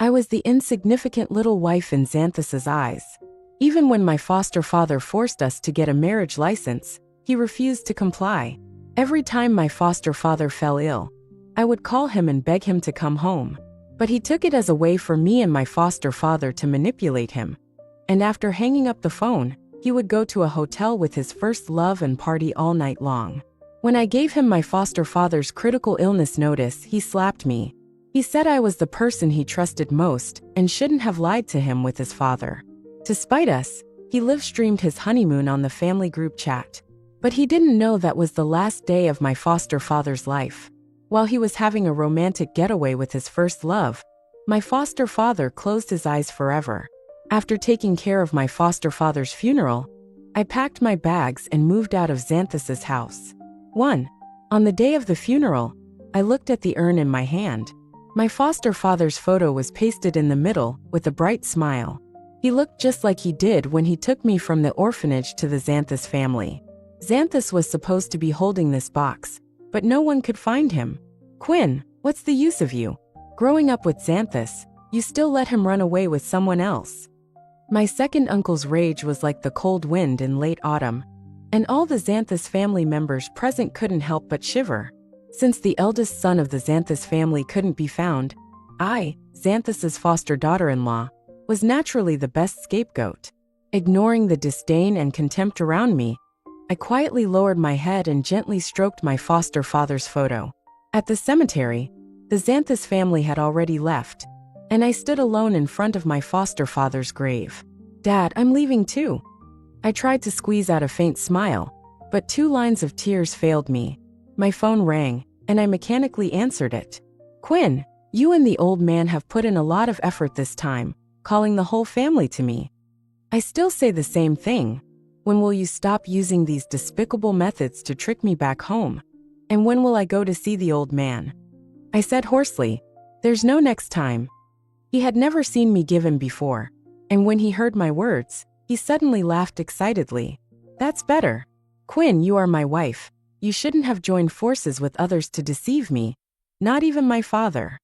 I was the insignificant little wife in Xanthus's eyes. Even when my foster father forced us to get a marriage license, he refused to comply. Every time my foster father fell ill, I would call him and beg him to come home. But he took it as a way for me and my foster father to manipulate him. And after hanging up the phone, he would go to a hotel with his first love and party all night long. When I gave him my foster father's critical illness notice, he slapped me. He said I was the person he trusted most and shouldn't have lied to him with his father. To spite us, he live-streamed his honeymoon on the family group chat. But he didn't know that was the last day of my foster father's life. While he was having a romantic getaway with his first love, my foster father closed his eyes forever. After taking care of my foster father's funeral, I packed my bags and moved out of Xanthus's house. On the day of the funeral, I looked at the urn in my hand. My foster father's photo was pasted in the middle with a bright smile. He looked just like he did when he took me from the orphanage to the Xanthus family. Xanthus was supposed to be holding this box, but no one could find him. Quinn, what's the use of you? Growing up with Xanthus, you still let him run away with someone else. My second uncle's rage was like the cold wind in late autumn, and all the Xanthus family members present couldn't help but shiver. Since the eldest son of the Xanthus family couldn't be found, I, Xanthus's foster daughter-in-law, was naturally the best scapegoat. Ignoring the disdain and contempt around me, I quietly lowered my head and gently stroked my foster father's photo. At the cemetery, the Xanthus family had already left, and I stood alone in front of my foster father's grave. Dad, I'm leaving too. I tried to squeeze out a faint smile, but 2 lines of tears failed me. My phone rang, and I mechanically answered it. Quinn, you and the old man have put in a lot of effort this time, calling the whole family to me. I still say the same thing. When will you stop using these despicable methods to trick me back home? And when will I go to see the old man? I said hoarsely, there's no next time. He had never seen me give in before, and when he heard my words, he suddenly laughed excitedly. That's better. Quinn, you are my wife. You shouldn't have joined forces with others to deceive me, not even my father.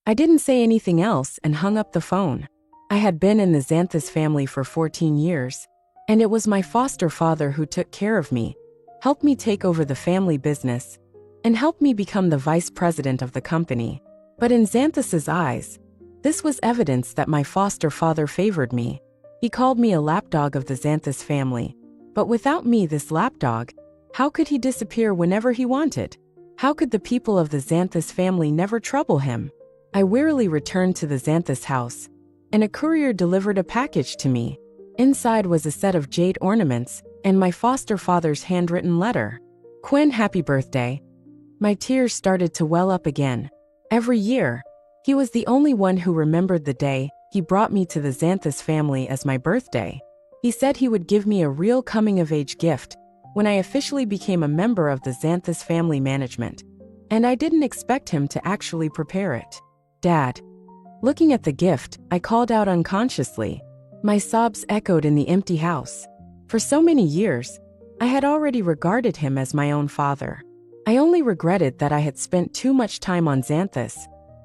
I didn't say anything else and hung up the phone. I had been in the Xanthus family for 14 years, and it was my foster father who took care of me, helped me take over the family business, and helped me become the vice president of the company. But in Xanthus's eyes, this was evidence that my foster father favored me. He called me a lapdog of the Xanthus family. But without me, this lapdog, how could he disappear whenever he wanted? How could the people of the Xanthus family never trouble him? I wearily returned to the Xanthus house, and a courier delivered a package to me. Inside was a set of jade ornaments and my foster father's handwritten letter. Quinn, happy birthday. My tears started to well up again. Every year, he was the only one who remembered the day he brought me to the Xanthus family as my birthday. He said he would give me a real coming-of-age gift when I officially became a member of the Xanthus family management, and I didn't expect him to actually prepare it. Dad. Looking at the gift, I called out unconsciously. My sobs echoed in the empty house. For so many years, I had already regarded him as my own father. I only regretted that I had spent too much time on Xanthus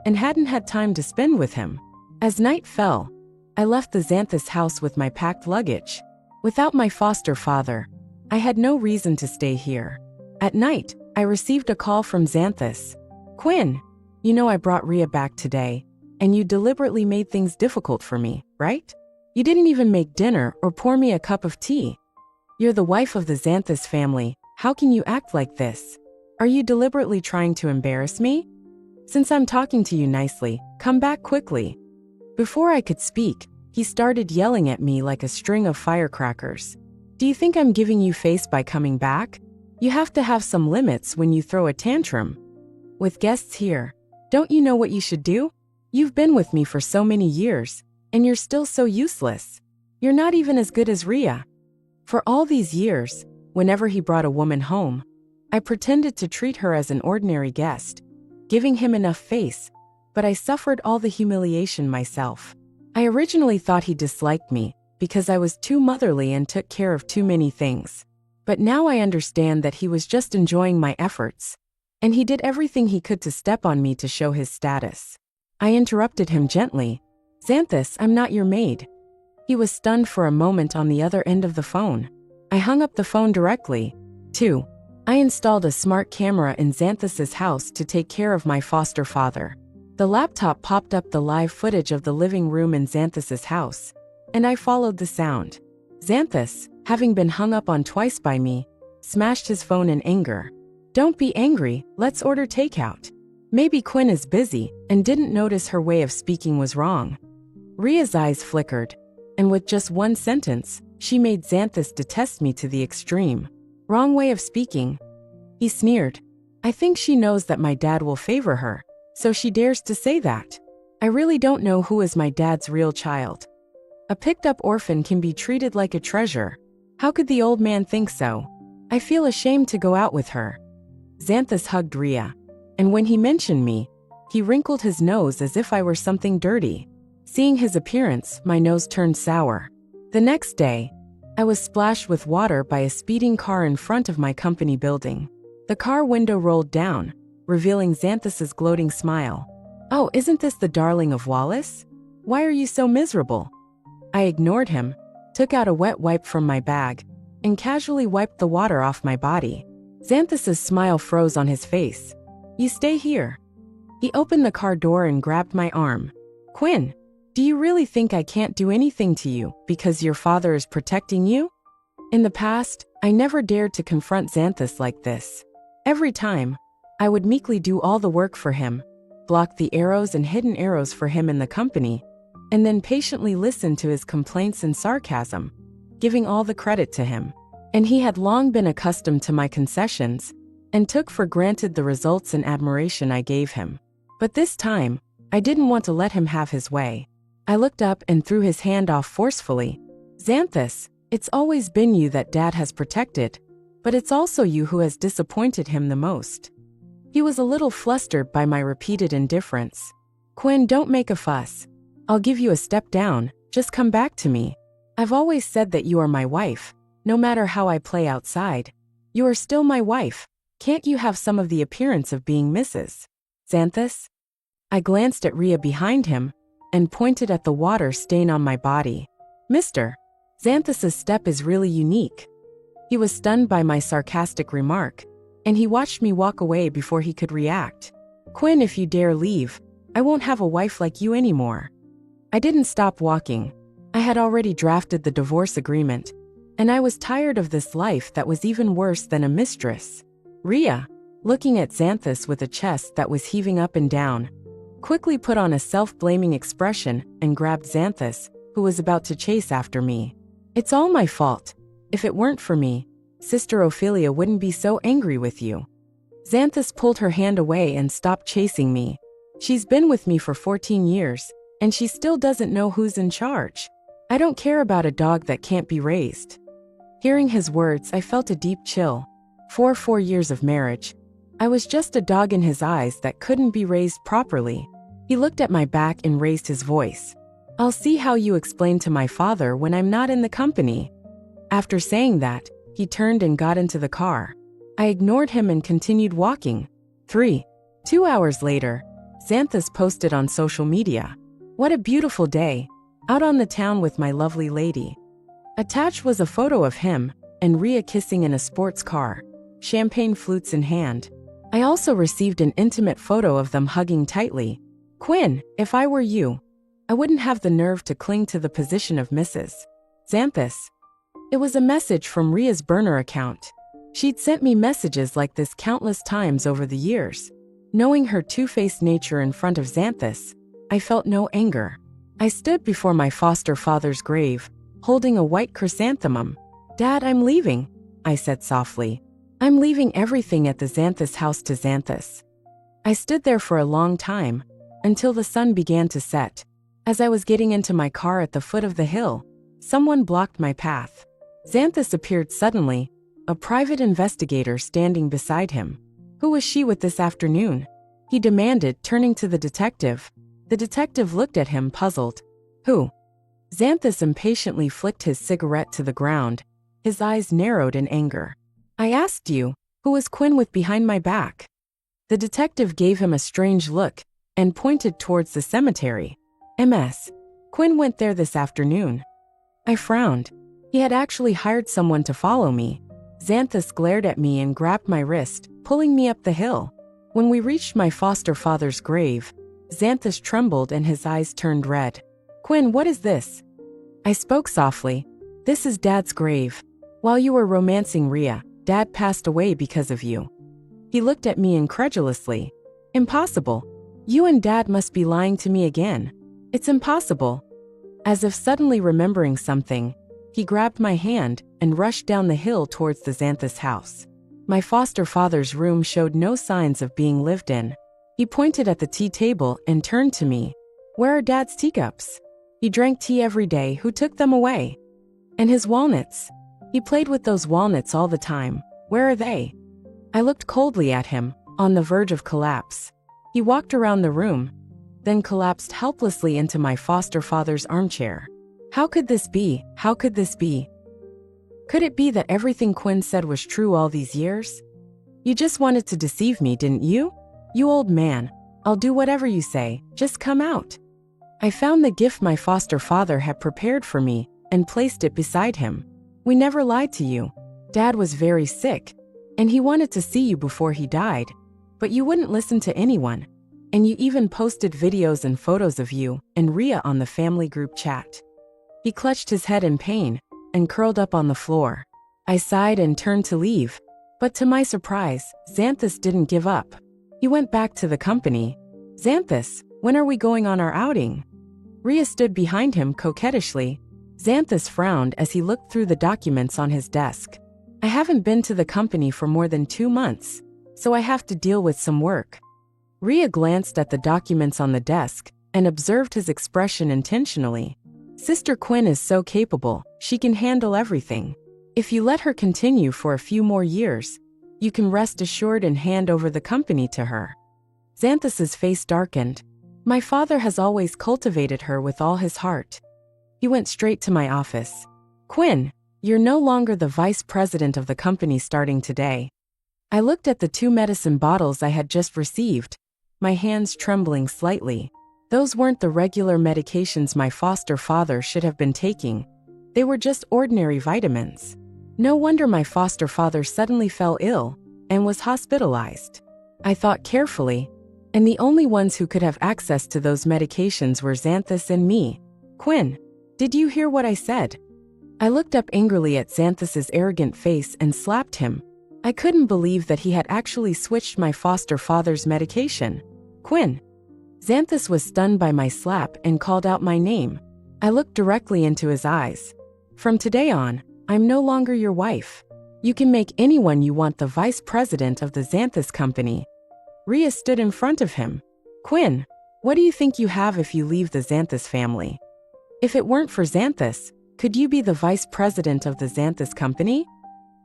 and hadn't had time to spend with him. As night fell, I left the Xanthus house with my packed luggage. Without my foster father, I had no reason to stay here. At night, I received a call from Xanthus. Quinn, you know I brought Rhea back today, and you deliberately made things difficult for me, right? You didn't even make dinner or pour me a cup of tea. You're the wife of the Xanthus family. How can you act like this? Are you deliberately trying to embarrass me? Since I'm talking to you nicely, come back quickly. Before I could speak, he started yelling at me like a string of firecrackers. Do you think I'm giving you face by coming back? You have to have some limits when you throw a tantrum. With guests here, don't you know what you should do? You've been with me for so many years, and you're still so useless. You're not even as good as Rhea. For all these years, whenever he brought a woman home, I pretended to treat her as an ordinary guest, giving him enough face, but I suffered all the humiliation myself. I originally thought he disliked me because I was too motherly and took care of too many things. But now I understand that he was just enjoying my efforts, and he did everything he could to step on me to show his status. I interrupted him gently. Xanthus, I'm not your maid. He was stunned for a moment on the other end of the phone. I hung up the phone directly. 2. I installed a smart camera in Xanthus's house to take care of my foster father. The laptop popped up the live footage of the living room in Xanthus's house, and I followed the sound. Xanthus, having been hung up on twice by me, smashed his phone in anger. Don't be angry, let's order takeout. Maybe Quinn is busy and didn't notice her way of speaking was wrong. Ria's eyes flickered, and with just one sentence, she made Xanthus detest me to the extreme. Wrong way of speaking. He sneered. I think she knows that my dad will favor her, so she dares to say that. I really don't know who is my dad's real child. A picked-up orphan can be treated like a treasure. How could the old man think so? I feel ashamed to go out with her. Xanthus hugged Ria, and when he mentioned me, he wrinkled his nose as if I were something dirty. Seeing his appearance, my nose turned sour. The next day, I was splashed with water by a speeding car in front of my company building. The car window rolled down, revealing Xanthus's gloating smile. Oh, isn't this the darling of Wallace? Why are you so miserable? I ignored him, took out a wet wipe from my bag, and casually wiped the water off my body. Xanthus's smile froze on his face. You stay here. He opened the car door and grabbed my arm. Quinn, do you really think I can't do anything to you because your father is protecting you? In the past, I never dared to confront Xanthus like this. Every time, I would meekly do all the work for him, block the arrows and hidden arrows for him in the company, and then patiently listen to his complaints and sarcasm, giving all the credit to him. And he had long been accustomed to my concessions and took for granted the results and admiration I gave him. But this time, I didn't want to let him have his way. I looked up and threw his hand off forcefully. Xanthus, it's always been you that Dad has protected, but it's also you who has disappointed him the most. He was a little flustered by my repeated indifference. Quinn, don't make a fuss. I'll give you a step down, just come back to me. I've always said that you are my wife, no matter how I play outside. You are still my wife. Can't you have some of the appearance of being Mrs. Xanthus? I glanced at Ria behind him and pointed at the water stain on my body. Mr. Xanthus's step is really unique. He was stunned by my sarcastic remark, and he watched me walk away before he could react. Quinn, if you dare leave, I won't have a wife like you anymore. I didn't stop walking. I had already drafted the divorce agreement, and I was tired of this life that was even worse than a mistress. Ria, looking at Xanthus with a chest that was heaving up and down, quickly put on a self-blaming expression and grabbed Xanthus, who was about to chase after me. It's all my fault. If it weren't for me, Sister Ophelia wouldn't be so angry with you. Xanthus pulled her hand away and stopped chasing me. She's been with me for 14 years, and she still doesn't know who's in charge. I don't care about a dog that can't be raised. Hearing his words, I felt a deep chill. For 4 years of marriage, I was just a dog in his eyes that couldn't be raised properly. He looked at my back and raised his voice. I'll see how you explain to my father when I'm not in the company. After saying that, he turned and got into the car. I ignored him and continued walking. 2 hours later, Xanthus posted on social media. What a beautiful day, out on the town with my lovely lady. Attached was a photo of him and Ria kissing in a sports car, champagne flutes in hand. I also received an intimate photo of them hugging tightly. Quinn, if I were you, I wouldn't have the nerve to cling to the position of Mrs. Xanthus. It was a message from Ria's burner account. She'd sent me messages like this countless times over the years. Knowing her two-faced nature in front of Xanthus, I felt no anger. I stood before my foster father's grave, holding a white chrysanthemum. Dad, I'm leaving, I said softly. I'm leaving everything at the Xanthus house to Xanthus. I stood there for a long time, until the sun began to set. As I was getting into my car at the foot of the hill, someone blocked my path. Xanthus appeared suddenly, a private investigator standing beside him. Who was she with this afternoon? He demanded, turning to the detective. The detective looked at him, puzzled. Who? Xanthus impatiently flicked his cigarette to the ground. His eyes narrowed in anger. I asked you, who was Quinn with behind my back? The detective gave him a strange look and pointed towards the cemetery. MS. Quinn went there this afternoon. I frowned. He had actually hired someone to follow me. Xanthus glared at me and grabbed my wrist, pulling me up the hill. When we reached my foster father's grave, Xanthus trembled and his eyes turned red. Quinn, what is this? I spoke softly. This is Dad's grave. While you were romancing Rhea, Dad passed away because of you. He looked at me incredulously. Impossible. You and Dad must be lying to me again. It's impossible. As if suddenly remembering something, he grabbed my hand and rushed down the hill towards the Xanthus house. My foster father's room showed no signs of being lived in. He pointed at the tea table and turned to me. Where are Dad's teacups? He drank tea every day. Who took them away? And his walnuts? He played with those walnuts all the time. Where are they? I looked coldly at him, on the verge of collapse. He walked around the room, then collapsed helplessly into my foster father's armchair. How could this be? How could this be? Could it be that everything Quinn said was true all these years? You just wanted to deceive me, didn't you? You old man. I'll do whatever you say. Just come out. I found the gift my foster father had prepared for me and placed it beside him. We never lied to you. Dad was very sick, and he wanted to see you before he died. But you wouldn't listen to anyone. And you even posted videos and photos of you and Rhea on the family group chat. He clutched his head in pain and curled up on the floor. I sighed and turned to leave. But to my surprise, Xanthus didn't give up. He went back to the company. Xanthus, when are we going on our outing? Rhea stood behind him coquettishly. Xanthus frowned as he looked through the documents on his desk. I haven't been to the company for more than 2 months, so I have to deal with some work. Rhea glanced at the documents on the desk and observed his expression intentionally. Sister Quinn is so capable, she can handle everything. If you let her continue for a few more years, you can rest assured and hand over the company to her. Xanthus's face darkened. My father has always cultivated her with all his heart. He went straight to my office. Quinn, you're no longer the vice president of the company starting today. I looked at the 2 medicine bottles I had just received, my hands trembling slightly. Those weren't the regular medications my foster father should have been taking. They were just ordinary vitamins. No wonder my foster father suddenly fell ill and was hospitalized. I thought carefully, and the only ones who could have access to those medications were Xanthus and me. Quinn, did you hear what I said? I looked up angrily at Xanthus's arrogant face and slapped him. I couldn't believe that he had actually switched my foster father's medication. Quinn. Xanthus was stunned by my slap and called out my name. I looked directly into his eyes. From today on, I'm no longer your wife. You can make anyone you want the vice president of the Xanthus company. Rhea stood in front of him. Quinn, what do you think you have if you leave the Xanthus family? If it weren't for Xanthus, could you be the vice president of the Xanthus company?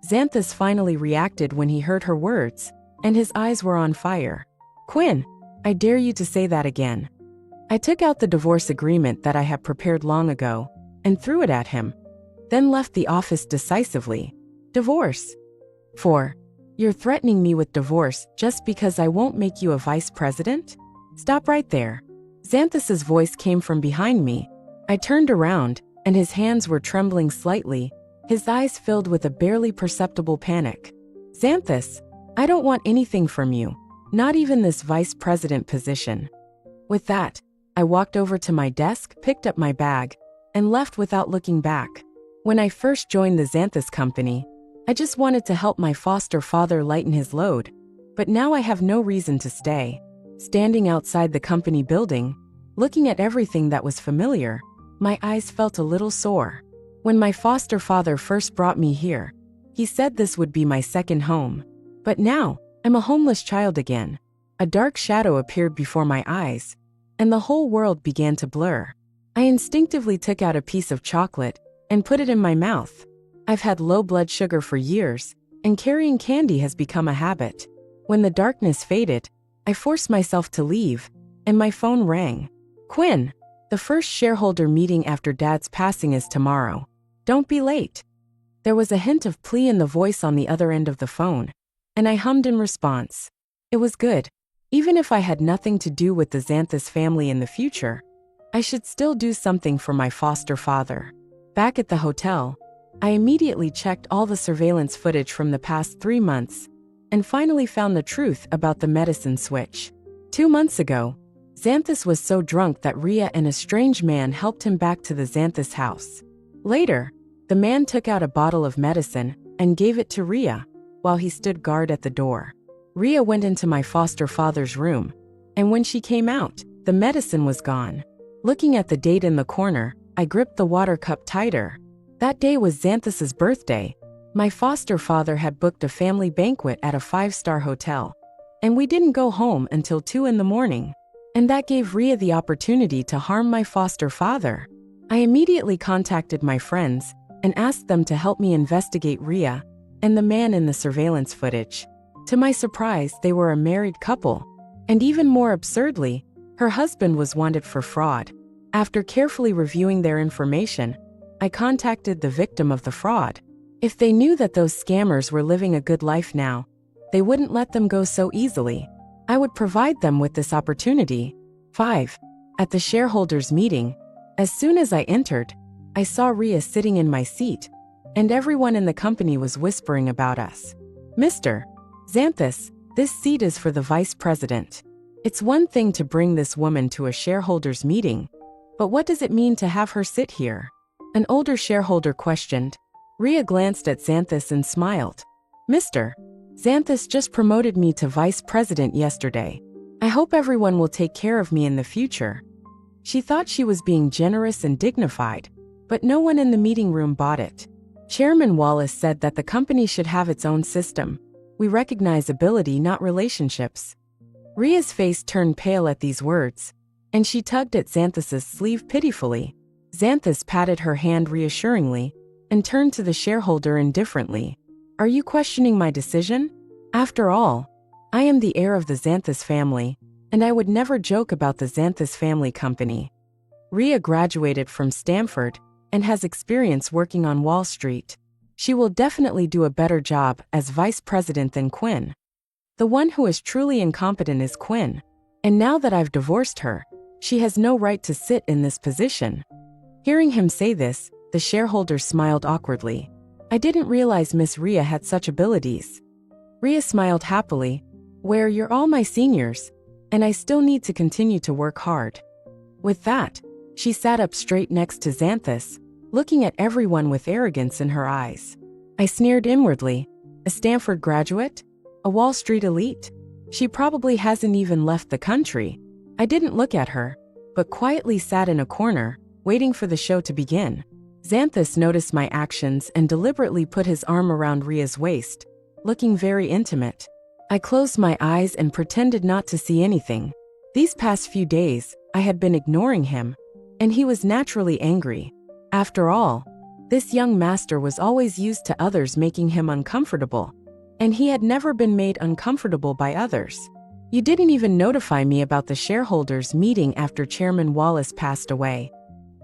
Xanthus finally reacted when he heard her words, and his eyes were on fire. Quinn, I dare you to say that again. I took out the divorce agreement that I had prepared long ago and threw it at him, then left the office decisively. Divorce? 4. You're threatening me with divorce just because I won't make you a vice president? Stop right there. Xanthus's voice came from behind me. I turned around, and his hands were trembling slightly, his eyes filled with a barely perceptible panic. Xanthus, I don't want anything from you, not even this vice president position. With that, I walked over to my desk, picked up my bag, and left without looking back. When I first joined the Xanthus company, I just wanted to help my foster father lighten his load, but now I have no reason to stay. Standing outside the company building, looking at everything that was familiar, my eyes felt a little sore. When my foster father first brought me here, he said this would be my second home. But now, I'm a homeless child again. A dark shadow appeared before my eyes, and the whole world began to blur. I instinctively took out a piece of chocolate and put it in my mouth. I've had low blood sugar for years, and carrying candy has become a habit. When the darkness faded, I forced myself to leave, and my phone rang. Quinn, the first shareholder meeting after Dad's passing is tomorrow. Don't be late. There was a hint of plea in the voice on the other end of the phone, and I hummed in response. It was good, even if I had nothing to do with the Xanthus family in the future. I should still do something for my foster father. Back at the hotel, I immediately checked all the surveillance footage from the past 3 months and finally found the truth about the medicine switch. 2 months ago, Xanthus was so drunk that Rhea and a strange man helped him back to the Xanthus house. Later, the man took out a bottle of medicine and gave it to Rhea while he stood guard at the door. Rhea went into my foster father's room, and when she came out, the medicine was gone. Looking at the date in the corner, I gripped the water cup tighter. That day was Xanthus's birthday. My foster father had booked a family banquet at a 5-star hotel, and we didn't go home until 2 in the morning. And that gave Rhea the opportunity to harm my foster father. I immediately contacted my friends and asked them to help me investigate Rhea and the man in the surveillance footage. To my surprise, they were a married couple, and even more absurdly, her husband was wanted for fraud. After carefully reviewing their information, I contacted the victim of the fraud. If they knew that those scammers were living a good life now, they wouldn't let them go so easily. I would provide them with this opportunity. 5. At the shareholders' meeting, as soon as I entered, I saw Rhea sitting in my seat, and everyone in the company was whispering about us. Mr. Xanthus, this seat is for the vice president. It's one thing to bring this woman to a shareholders' meeting, but what does it mean to have her sit here? An older shareholder questioned. Rhea glanced at Xanthus and smiled. Mr. Xanthus just promoted me to vice president yesterday. I hope everyone will take care of me in the future. She thought she was being generous and dignified, but no one in the meeting room bought it. Chairman Wallace said that the company should have its own system. We recognize ability, not relationships. Rhea's face turned pale at these words, and she tugged at Xanthus's sleeve pitifully. Xanthus patted her hand reassuringly and turned to the shareholder indifferently. Are you questioning my decision? After all, I am the heir of the Xanthus family, and I would never joke about the Xanthus family company. Rhea graduated from Stanford and has experience working on Wall Street. She will definitely do a better job as vice president than Quinn. The one who is truly incompetent is Quinn, and now that I've divorced her, she has no right to sit in this position. Hearing him say this, the shareholder smiled awkwardly. I didn't realize Miss Rhea had such abilities. Rhea smiled happily. Well, you're all my seniors, and I still need to continue to work hard. With that, she sat up straight next to Xanthus, looking at everyone with arrogance in her eyes. I sneered inwardly. A Stanford graduate? A Wall Street elite? She probably hasn't even left the country. I didn't look at her, but quietly sat in a corner, waiting for the show to begin. Xanthus noticed my actions and deliberately put his arm around Rhea's waist, looking very intimate. I closed my eyes and pretended not to see anything. These past few days, I had been ignoring him, and he was naturally angry. After all, this young master was always used to others making him uncomfortable, and he had never been made uncomfortable by others. You didn't even notify me about the shareholders' meeting after Chairman Wallace passed away.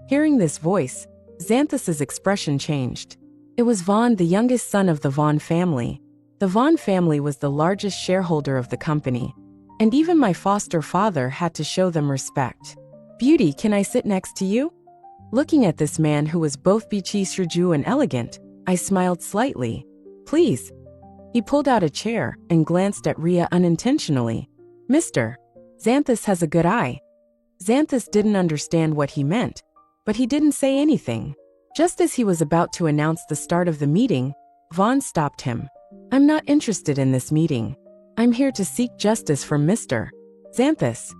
Hearing this voice, Xanthus's expression changed. It was Vaughn, the youngest son of the Vaughn family. The Vaughn family was the largest shareholder of the company, and even my foster father had to show them respect. Beauty, can I sit next to you? Looking at this man who was both beachy and elegant, I smiled slightly. Please. He pulled out a chair and glanced at Rhea unintentionally. Mr. Xanthus has a good eye. Xanthus didn't understand what he meant, but he didn't say anything. Just as he was about to announce the start of the meeting, Vaughn stopped him. I'm not interested in this meeting. I'm here to seek justice from Mr. Xanthus.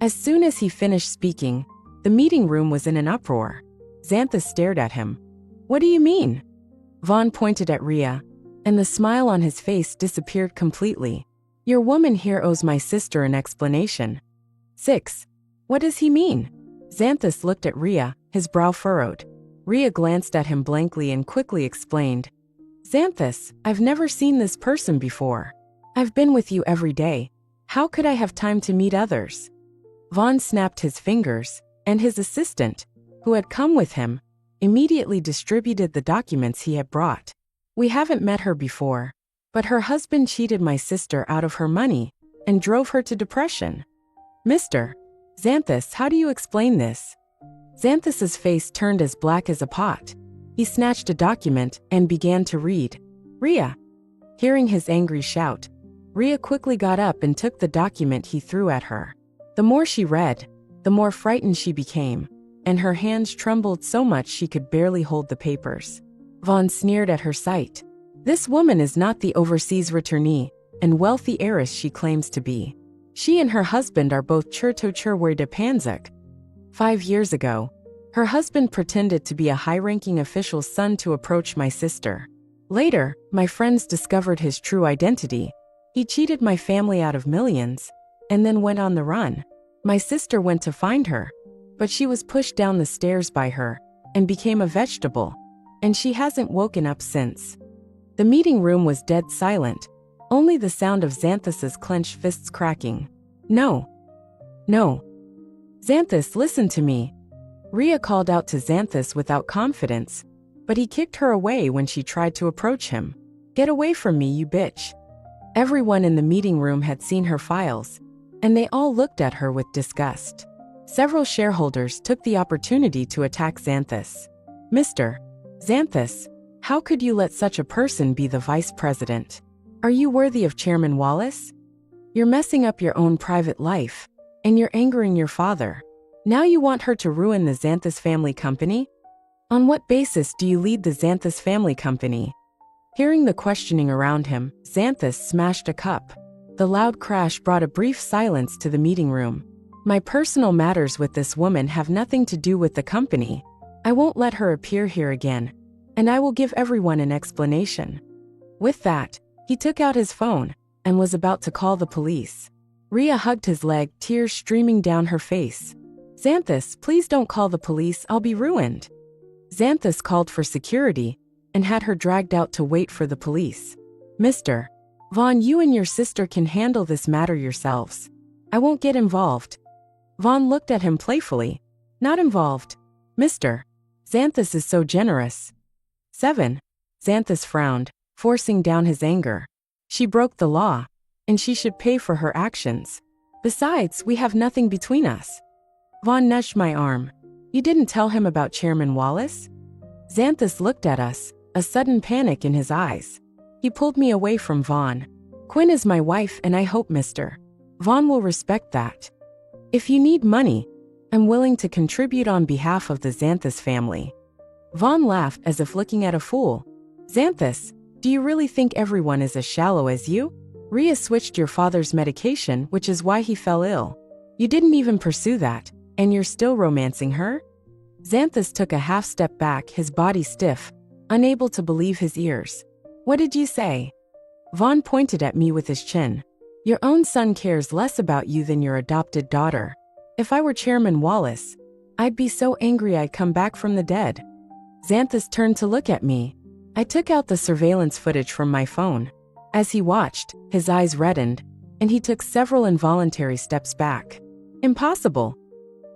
As soon as he finished speaking, the meeting room was in an uproar. Xanthus stared at him. What do you mean? Vaughn pointed at Rhea, and the smile on his face disappeared completely. Your woman here owes my sister an explanation. 6. What does he mean? Xanthus looked at Rhea, his brow furrowed. Rhea glanced at him blankly and quickly explained. Xanthus, I've never seen this person before. I've been with you every day. How could I have time to meet others? Vaughn snapped his fingers, and his assistant, who had come with him, immediately distributed the documents he had brought. We haven't met her before, but her husband cheated my sister out of her money and drove her to depression. Mr. Xanthus, how do you explain this? Xanthus's face turned as black as a pot. He snatched a document and began to read. Rhea. Hearing his angry shout, Rhea quickly got up and took the document he threw at her. The more she read, the more frightened she became, and her hands trembled so much she could barely hold the papers. Vaughn sneered at her sight. This woman is not the overseas returnee and wealthy heiress she claims to be. She and her husband are both Chertocherwe de Panzak. 5 years ago, her husband pretended to be a high-ranking official's son to approach my sister. Later, my friends discovered his true identity. He cheated my family out of millions, and then went on the run. My sister went to find her, but she was pushed down the stairs by her and became a vegetable, and she hasn't woken up since. The meeting room was dead silent, only the sound of Xanthus's clenched fists cracking. No. No. Xanthus, listen to me. Rhea called out to Xanthus without confidence, but he kicked her away when she tried to approach him. Get away from me, you bitch. Everyone in the meeting room had seen her files, and they all looked at her with disgust. Several shareholders took the opportunity to attack Xanthus. Mr. Xanthus, how could you let such a person be the vice president? Are you worthy of Chairman Wallace? You're messing up your own private life, and you're angering your father. Now you want her to ruin the Xanthus family company? On what basis do you lead the Xanthus family company? Hearing the questioning around him, Xanthus smashed a cup. The loud crash brought a brief silence to the meeting room. My personal matters with this woman have nothing to do with the company. I won't let her appear here again, and I will give everyone an explanation. With that, he took out his phone and was about to call the police. Rhea hugged his leg, tears streaming down her face. Xanthus, please don't call the police, I'll be ruined. Xanthus called for security and had her dragged out to wait for the police. Mr. Vaughn, you and your sister can handle this matter yourselves. I won't get involved. Vaughn looked at him playfully. Not involved. Mr. Xanthus is so generous. 7. Xanthus frowned, forcing down his anger. She broke the law, and she should pay for her actions. Besides, we have nothing between us. Vaughn nudged my arm. You didn't tell him about Chairman Wallace? Xanthus looked at us, a sudden panic in his eyes. He pulled me away from Vaughn. Quinn is my wife, and I hope Mr. Vaughn will respect that. If you need money, I'm willing to contribute on behalf of the Xanthus family. Vaughn laughed as if looking at a fool. Xanthus, do you really think everyone is as shallow as you? Rhea switched your father's medication, which is why he fell ill. You didn't even pursue that, and you're still romancing her? Xanthus took a half step back, his body stiff, unable to believe his ears. What did you say? Vaughn pointed at me with his chin. Your own son cares less about you than your adopted daughter. If I were Chairman Wallace, I'd be so angry I'd come back from the dead. Xanthus turned to look at me. I took out the surveillance footage from my phone. As he watched, his eyes reddened, and he took several involuntary steps back. Impossible.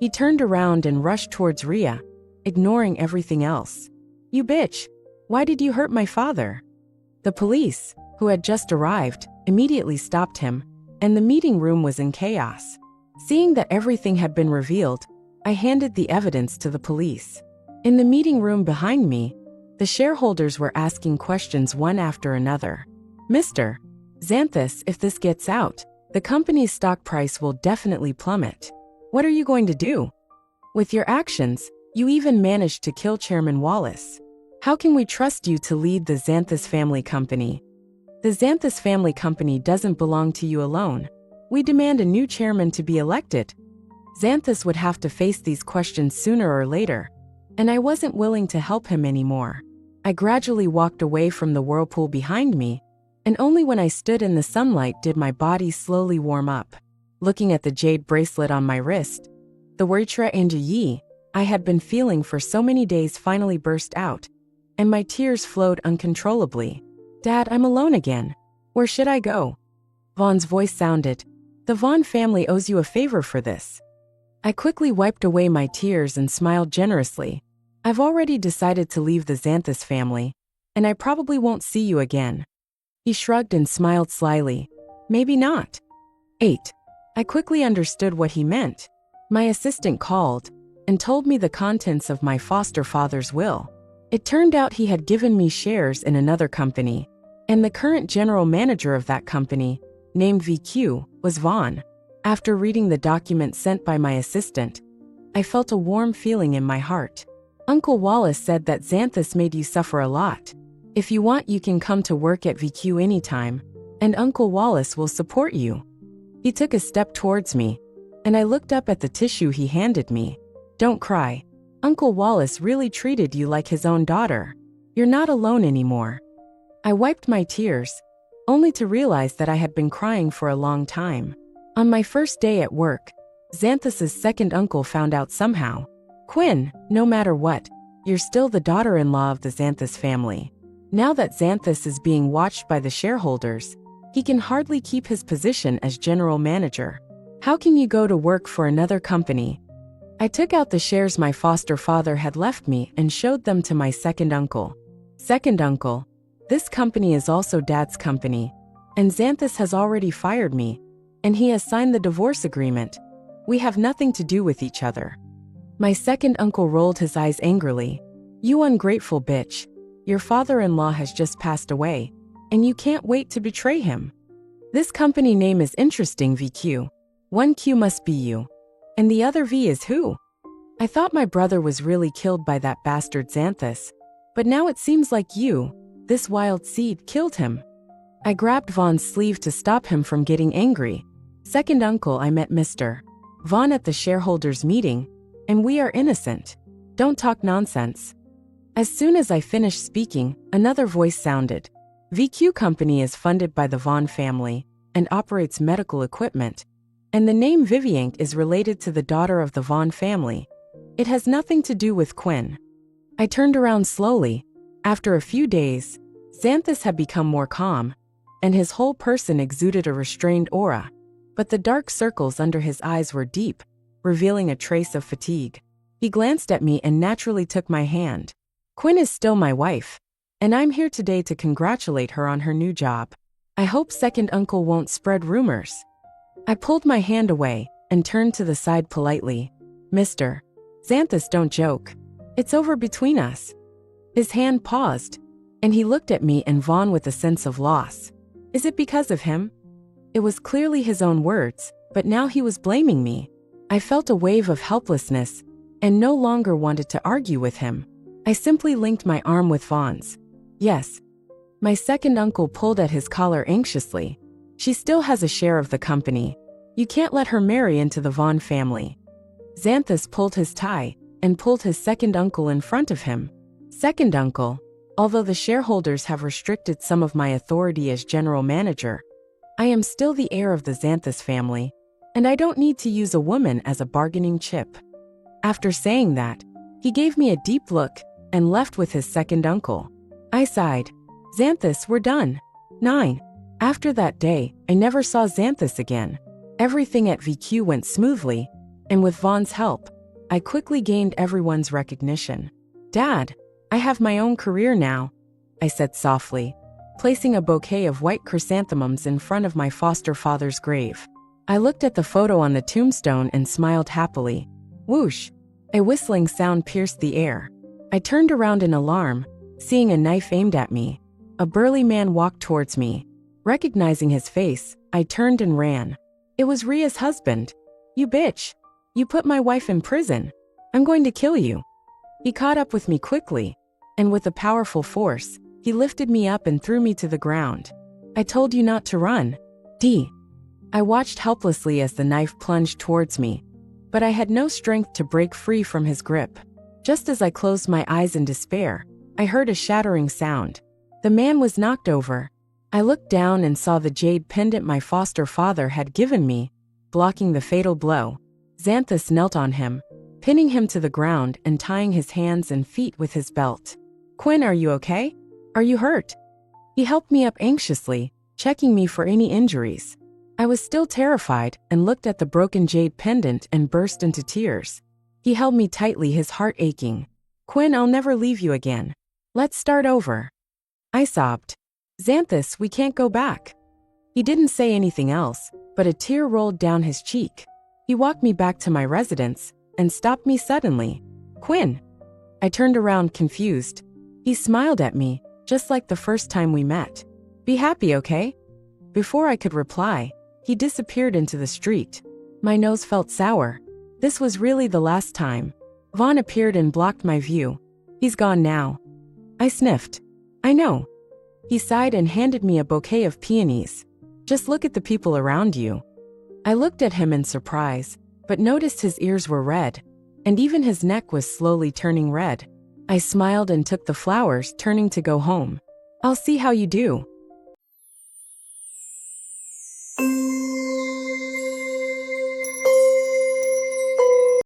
He turned around and rushed towards Rhea, ignoring everything else. You bitch! Why did you hurt my father? The police, who had just arrived, immediately stopped him, and the meeting room was in chaos. Seeing that everything had been revealed, I handed the evidence to the police. In the meeting room behind me, the shareholders were asking questions one after another. Mr. Xanthus, if this gets out, the company's stock price will definitely plummet. What are you going to do? With your actions, you even managed to kill Chairman Wallace. How can we trust you to lead the Xanthus family company? The Xanthus family company doesn't belong to you alone. We demand a new chairman to be elected. Xanthus would have to face these questions sooner or later, and I wasn't willing to help him anymore. I gradually walked away from the whirlpool behind me, and only when I stood in the sunlight did my body slowly warm up. Looking at the jade bracelet on my wrist, the Wuritra Anjayi I had been feeling for so many days finally burst out, and my tears flowed uncontrollably. Dad, I'm alone again. Where should I go? Vaughn's voice sounded. The Vaughn family owes you a favor for this. I quickly wiped away my tears and smiled generously. I've already decided to leave the Xanthus family, and I probably won't see you again. He shrugged and smiled slyly. Maybe not. 8. I quickly understood what he meant. My assistant called and told me the contents of my foster father's will. It turned out he had given me shares in another company, and the current general manager of that company, named VQ, was Vaughn. After reading the document sent by my assistant, I felt a warm feeling in my heart. Uncle Wallace said that Xanthus made you suffer a lot. If you want, you can come to work at VQ anytime, and Uncle Wallace will support you. He took a step towards me, and I looked up at the tissue he handed me. Don't cry. Uncle Wallace really treated you like his own daughter. You're not alone anymore. I wiped my tears, only to realize that I had been crying for a long time. On my first day at work, Xanthus's second uncle found out somehow. Quinn, no matter what, you're still the daughter-in-law of the Xanthus family. Now that Xanthus is being watched by the shareholders, he can hardly keep his position as general manager. How can you go to work for another company? I took out the shares my foster father had left me and showed them to my second uncle. Second uncle, this company is also Dad's company, and Xanthus has already fired me, and he has signed the divorce agreement. We have nothing to do with each other. My second uncle rolled his eyes angrily. You ungrateful bitch. Your father-in-law has just passed away, and you can't wait to betray him. This company name is interesting, VQ. One Q must be you. And the other V is who? I thought my brother was really killed by that bastard Xanthus, but now it seems like you, this wild seed, killed him. I grabbed Vaughn's sleeve to stop him from getting angry. Second uncle, I met Mr. Vaughn at the shareholders' meeting, and we are innocent. Don't talk nonsense. As soon as I finished speaking, another voice sounded. VQ Company is funded by the Vaughn family and operates medical equipment, and the name Viviank is related to the daughter of the Vaughn family. It has nothing to do with Quinn. I turned around slowly. After a few days, Xanthus had become more calm, and his whole person exuded a restrained aura, but the dark circles under his eyes were deep, revealing a trace of fatigue. He glanced at me and naturally took my hand. Quinn is still my wife, and I'm here today to congratulate her on her new job. I hope second uncle won't spread rumors. I pulled my hand away and turned to the side politely. Mr. Xanthus, don't joke. It's over between us. His hand paused, and he looked at me and Vaughn with a sense of loss. Is it because of him? It was clearly his own words, but now he was blaming me. I felt a wave of helplessness and no longer wanted to argue with him. I simply linked my arm with Vaughn's. Yes. My second uncle pulled at his collar anxiously. She still has a share of the company. You can't let her marry into the Vaughn family. Xanthus pulled his tie and pulled his second uncle in front of him. Second uncle, although the shareholders have restricted some of my authority as general manager, I am still the heir of the Xanthus family, and I don't need to use a woman as a bargaining chip. After saying that, he gave me a deep look and left with his second uncle. I sighed. Xanthus, we're done. 9. After that day, I never saw Xanthus again. Everything at VQ went smoothly, and with Vaughn's help, I quickly gained everyone's recognition. Dad, I have my own career now, I said softly, placing a bouquet of white chrysanthemums in front of my foster father's grave. I looked at the photo on the tombstone and smiled happily. Whoosh! A whistling sound pierced the air. I turned around in alarm, seeing a knife aimed at me. A burly man walked towards me. Recognizing his face, I turned and ran. It was Ria's husband. You bitch! You put my wife in prison. I'm going to kill you. He caught up with me quickly, and with a powerful force, he lifted me up and threw me to the ground. I told you not to run. D. I watched helplessly as the knife plunged towards me, but I had no strength to break free from his grip. Just as I closed my eyes in despair, I heard a shattering sound. The man was knocked over. I looked down and saw the jade pendant my foster father had given me, blocking the fatal blow. Xanthus knelt on him, pinning him to the ground and tying his hands and feet with his belt. Quinn, are you okay? Are you hurt? He helped me up anxiously, checking me for any injuries. I was still terrified and looked at the broken jade pendant and burst into tears. He held me tightly, his heart aching. Quinn, I'll never leave you again. Let's start over. I sobbed. Xanthus, we can't go back. He didn't say anything else, but a tear rolled down his cheek. He walked me back to my residence and stopped me suddenly. "Quinn." I turned around confused. He smiled at me, just like the first time we met. "Be happy, okay?" Before I could reply, he disappeared into the street. My nose felt sour. This was really the last time. Vaughn appeared and blocked my view. "He's gone now." I sniffed. "I know." He sighed and handed me a bouquet of peonies. "Just look at the people around you." I looked at him in surprise, but noticed his ears were red, and even his neck was slowly turning red. I smiled and took the flowers, turning to go home. "I'll see how you do."